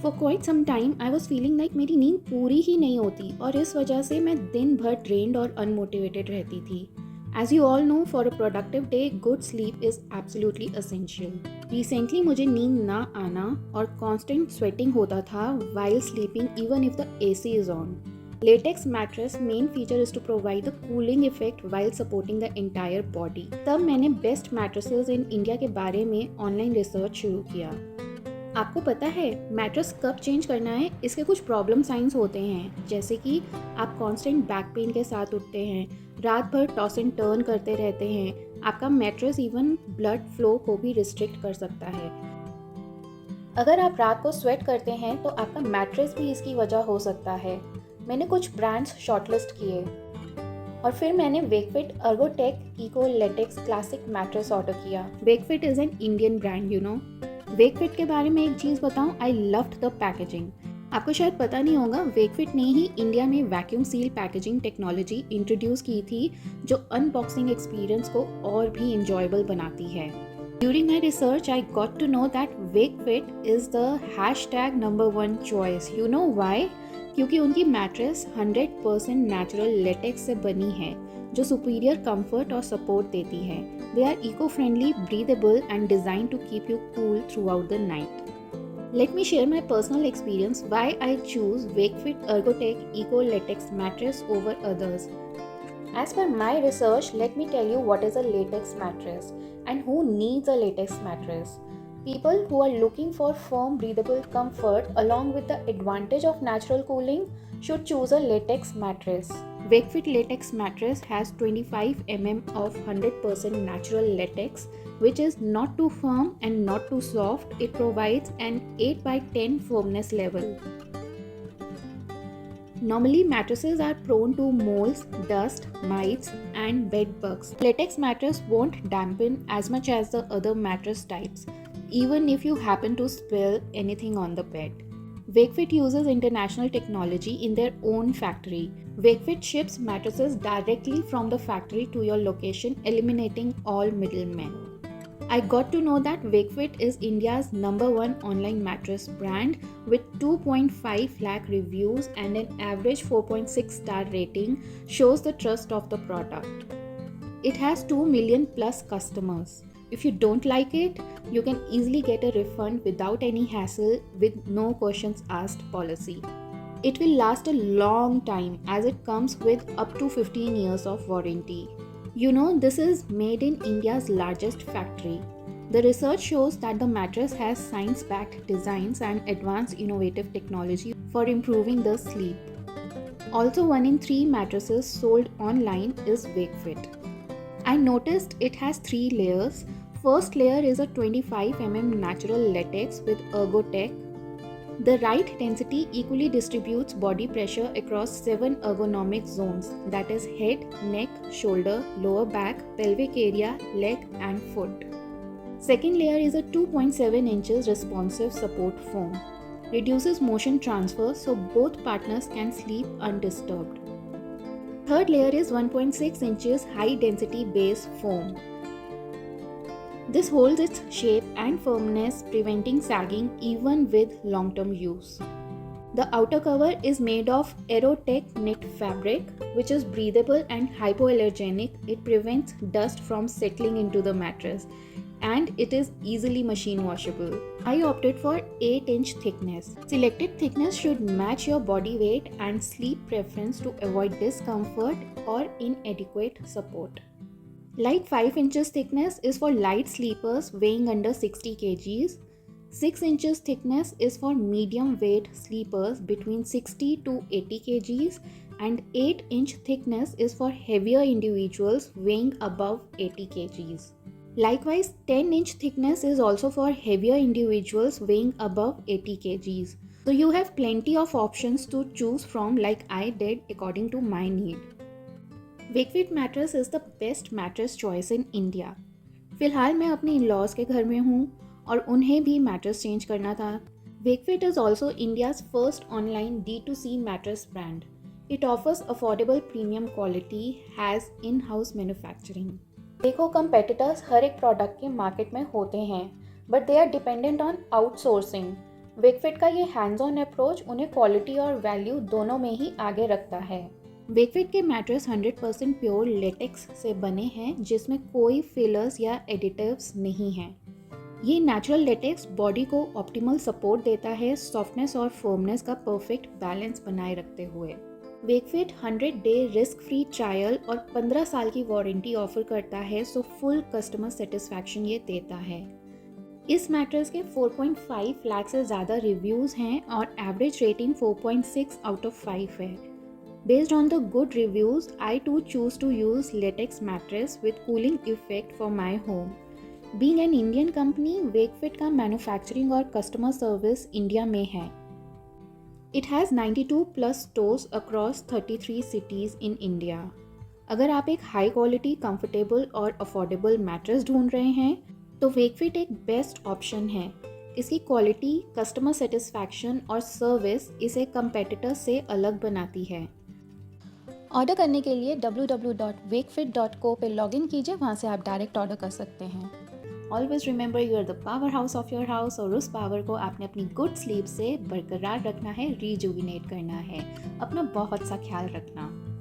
For quite some time I was feeling like मेरी नींद पूरी ही नहीं होती और इस वजह से मैं दिन भर ड्रेन्ड और अनमोटिवेटेड रहती थी। As you all know, for a productive day good sleep is absolutely essential. Recently मुझे नींद ना आना और कॉन्स्टेंट स्वेटिंग होता था while sleeping even if the AC is on. Latex mattress main feature is to provide the cooling effect while supporting the entire body. तब मैंने best mattresses in India के बारे में ऑनलाइन रिसर्च शुरू किया। आपको पता है मैट्रेस कब चेंज करना है? इसके कुछ प्रॉब्लम साइंस होते हैं, जैसे कि आप कांस्टेंट बैक पेन के साथ उठते हैं, रात भर टॉस एंड टर्न करते रहते हैं, आपका मैट्रेस इवन ब्लड फ्लो को भी रिस्ट्रिक्ट कर सकता है। अगर आप रात को स्वेट करते हैं तो आपका मैट्रेस भी इसकी वजह हो सकता है। मैंने कुछ ब्रांड्स शॉर्टलिस्ट किए और फिर मैंने Wakefit Ergotech eco latex classic mattress order किया। Wakefit is an Indian brand, you know. Wakefit के बारे में एक चीज़ बताऊं, आई लव्ड द पैकेजिंग। आपको शायद पता नहीं होगा, वेकफिट ने ही इंडिया में vacuum seal packaging technology introduce की थी, जो अनबॉक्सिंग एक्सपीरियंस को और भी इंजॉयबल बनाती है। During my research, I got to know that Wakefit is the #1 choice. You know why? क्योंकि उनकी मैट्रेस 100% नेचुरल लेटेक्स से बनी है, जो सुपीरियर कंफर्ट और सपोर्ट देती है। They are eco friendly, breathable and design to keep you cool throughout the night. Let me share my personal experience why I choose Wakefit Ergotech Eco Latex mattress over others. As per my research, let me tell you what is a latex mattress and who needs a latex mattress. People who are looking for firm, breathable comfort along with the advantage of natural cooling should choose a latex mattress. Wakefit latex mattress has 25 mm of 100% natural latex, which is not too firm and not too soft. It provides an 8/10 firmness level. Normally, mattresses are prone to molds, dust, mites, and bed bugs. Latex mattress won't dampen as much as the other mattress types, even if you happen to spill anything on the bed. Wakefit uses international technology in their own factory. Wakefit ships mattresses directly from the factory to your location, eliminating all middlemen. I got to know that Wakefit is India's #1 online mattress brand with 2.5 lakh reviews and an average 4.6 star rating shows the trust of the product. It has 2 million plus customers. If you don't like it, you can easily get a refund without any hassle with no questions asked policy. It will last a long time as it comes with up to 15 years of warranty. You know, this is made in India's largest factory. The research shows that the mattress has science-backed designs and advanced innovative technology for improving the sleep. Also, 1 in 3 mattresses sold online is Wakefit. I noticed it has 3 layers. First layer is a 25 mm natural latex with Ergotech. The right density equally distributes body pressure across 7 ergonomic zones, that is head, neck, shoulder, lower back, pelvic area, leg and foot. Second layer is a 2.7 inches responsive support foam. Reduces motion transfer so both partners can sleep undisturbed. Third layer is 1.6 inches high density base foam. This holds its shape and firmness, preventing sagging even with long-term use. The outer cover is made of Aerotech knit fabric, which is breathable and hypoallergenic. It prevents dust from settling into the mattress, and it is easily machine washable. I opted for 8-inch thickness. Selected thickness should match your body weight and sleep preference to avoid discomfort or inadequate support. Light 5 inches thickness is for light sleepers weighing under 60 kgs. 6 inches thickness is for medium weight sleepers between 60 to 80 kgs, and 8-inch thickness is for heavier individuals weighing above 80 kgs. Likewise, 10-inch thickness is also for heavier individuals weighing above 80 kgs. So you have plenty of options to choose from, like I did according to my need. Wakefit mattress is the best mattress choice in India. फिलहाल मैं अपने in-laws के घर में हूँ और उन्हें भी मैट्रेस चेंज करना था। Wakefit is also India's first online D2C mattress brand. It offers affordable premium quality, has in-house manufacturing. देखो, competitors हर एक प्रोडक्ट के मार्केट में होते हैं, but they are dependent on outsourcing. Wakefit का ये हैंड्स ऑन अप्रोच उन्हें क्वालिटी और वैल्यू दोनों में ही आगे रखता है। वेकफिट के मैट्रेस 100% प्योर लेटेक्स से बने हैं जिसमें कोई फिलर्स या एडिटिव्स नहीं हैं। ये नेचुरल लेटेक्स बॉडी को ऑप्टिमल सपोर्ट देता है, सॉफ्टनेस और फर्मनेस का परफेक्ट बैलेंस बनाए रखते हुए। Wakefit 100 day risk free trial और 15 साल की वारंटी ऑफर करता है, सो फुल कस्टमर सेटिस्फैक्शन ये देता है। इस मैट्रेस के 4.5 लाख से ज़्यादा रिव्यूज़ हैं और एवरेज रेटिंग 4.6 आउट ऑफ 5 है। Based on the good reviews, I too choose to use latex mattress with cooling effect for my home. Being an Indian company, Wakefit का मैन्युफैक्चरिंग और कस्टमर सर्विस इंडिया में है। It has 92 plus stores across 33 cities in India. अगर आप एक high quality, comfortable और affordable mattress ढूंढ रहे हैं तो वेकफिट एक बेस्ट ऑप्शन है। इसकी क्वालिटी, कस्टमर सेटिस्फैक्शन और सर्विस इसे कंपेटिटर से अलग बनाती है। ऑर्डर करने के लिए www.wakefit.co पे लॉगिन कीजिए, वहाँ से आप डायरेक्ट ऑर्डर कर सकते हैं। Always remember you are the power house of your house, और उस पावर को आपने अपनी गुड स्लीप से बरकरार रखना है, रिजुविनेट करना है। अपना बहुत सा ख्याल रखना।